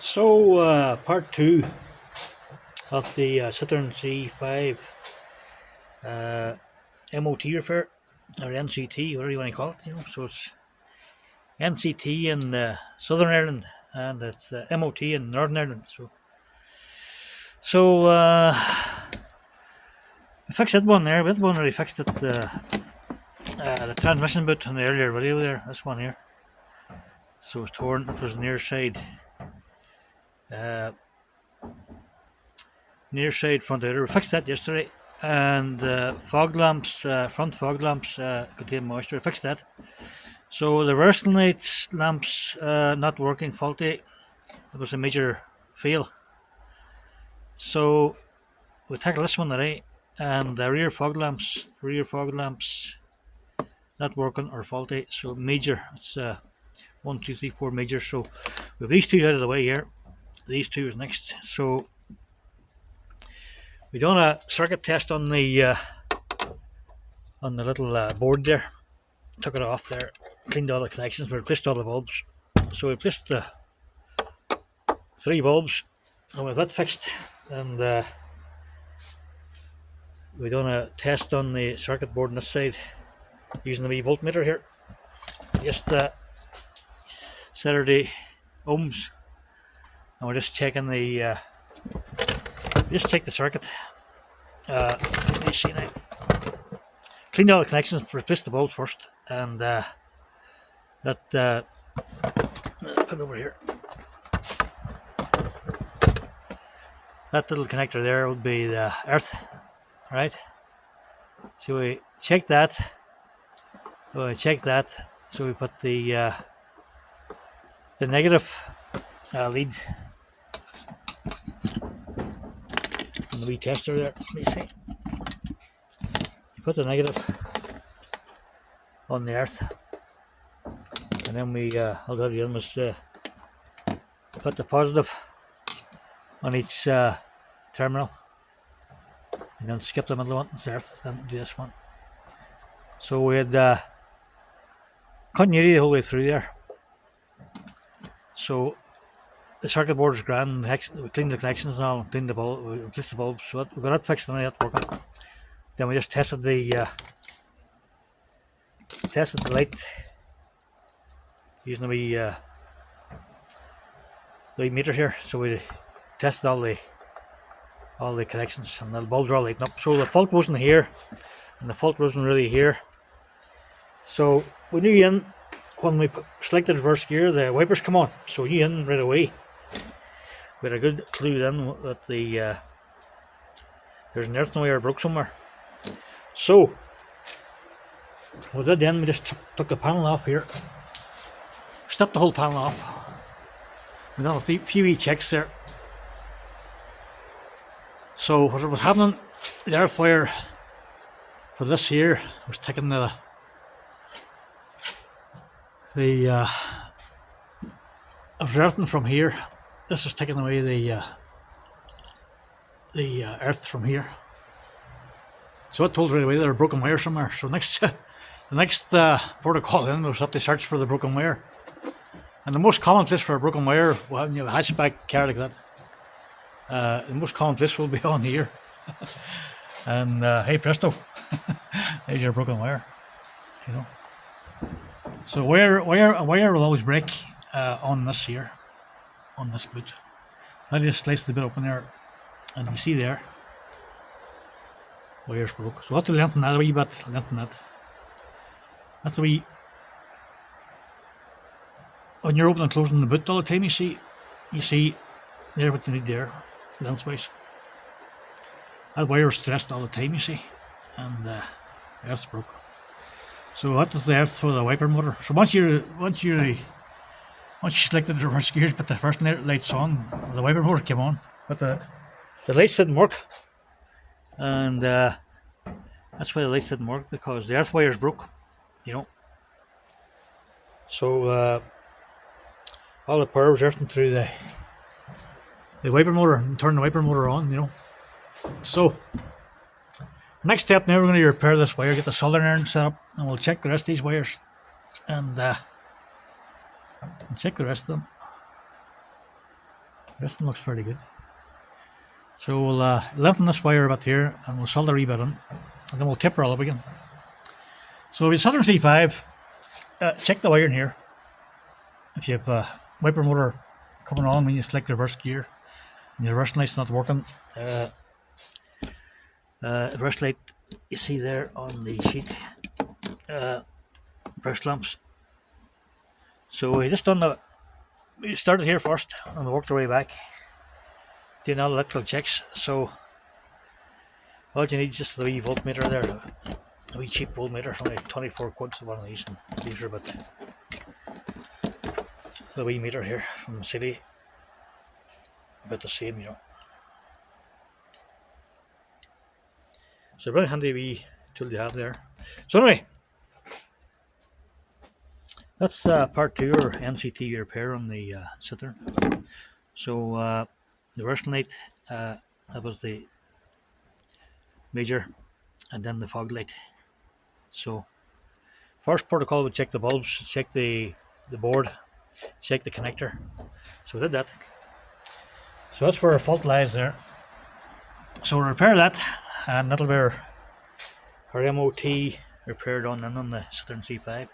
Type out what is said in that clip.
So, part two of the citeron C5 MOT repair, or NCT, whatever you want to call it. So it's NCT in Southern Ireland, and it's MOT in Northern Ireland. So, we fixed that one there. That one already fixed it. The transmission boot in the earlier video there. This one here. So it's torn. It was near side. Near side front outer. We fixed that yesterday, and fog lamps, front fog lamps contain moisture. We fixed that. So the reversing lights lamps not working, faulty. It was a major fail. So we tackled this one today, and the rear fog lamps not working or faulty. So major. It's 1, 2, 3, 4 major. So we have these two out of the way here. These two is next. So we done a circuit test on the little board there. Took it off there, cleaned all the connections, we replaced all the bulbs. So we replaced the 3 bulbs, and with that fixed, and we done a test on the circuit board on this side using the wee voltmeter here. Just Saturday ohms, and we're just checking the just check the circuit. You see now, cleaned all the connections, replaced the bulbs first, and that put it over here. That little connector there would be the earth, right? So we checked that. So we put the negative lead on the wee tester there. Let me see. You put the negative on the earth, and then we all got done was put the positive on each terminal, and then skip the middle one, it's earth, and do this one. So we had continuity the whole way through there. So the circuit board is grand. We cleaned the connections and all, cleaned the bulb, we replaced the bulbs. So we got that fixed and that working. Then we just tested the light using the wee meter here. So we tested all the connections, and the bulbs are all lighting up. So the fault wasn't here, and the fault wasn't really here. So we knew in when we selected reverse gear, the wipers come on. So we knew in right away. We had a good clue then that there's an earth wire broke somewhere. So we did then, we just took the panel off here, stepped the whole panel off. We done a few wee checks there. So what was happening, the earth wire for this here was taking the earthing from here. This was taking away the earth from here. So it told right away there was a broken wire somewhere. So the next protocol then was have to search for the broken wire. And the most common place for a broken wire, well, when you have a hatchback car like that, the most common place will be on here. And hey presto, there's your broken wire. So a wire will always break on this here, on this boot. I just sliced the bit open there, and you see there, wires broke. So I have to lengthen that a wee bit, That's the wee, when you're opening and closing the boot all the time, you see there what you need there, lengthwise. That wire is stressed all the time, you see, and the earth's broke. So that is the earth for the wiper motor. So once you selected the reverse gears, put the first lights on, the wiper motor came on, but the lights didn't work, and that's why the lights didn't work, because the earth wires broke, So all the power was earthing through the wiper motor and turn the wiper motor on, So next step now, we're going to repair this wire, get the soldering iron set up, and we'll check the rest of these wires, and check the rest of them. This one looks fairly good. So we'll lengthen this wire about here and we'll solder a bit in, and then we'll tip her all up again. So with Citeron C5, check the wire in here. If you have a wiper motor coming on when you select reverse gear and your reverse light's not working, reverse light you see there on the sheet, brush lamps. So we started here first and we worked our way back, doing all electrical checks. So all you need is just the wee voltmeter there, a wee cheap voltmeter, only 24 quid for one of these, and these are about the wee meter here from the city, about the same, you know. So very handy wee tool you have there. So anyway, that's part 2 or MCT repair on the citeron. So the reverse light, that was the major, and then the fog light. So first protocol would check the bulbs, check the board, check the connector. So we did that. So that's where our fault lies there. So we'll repair that, and that'll be our MOT repaired on the Citeron C5.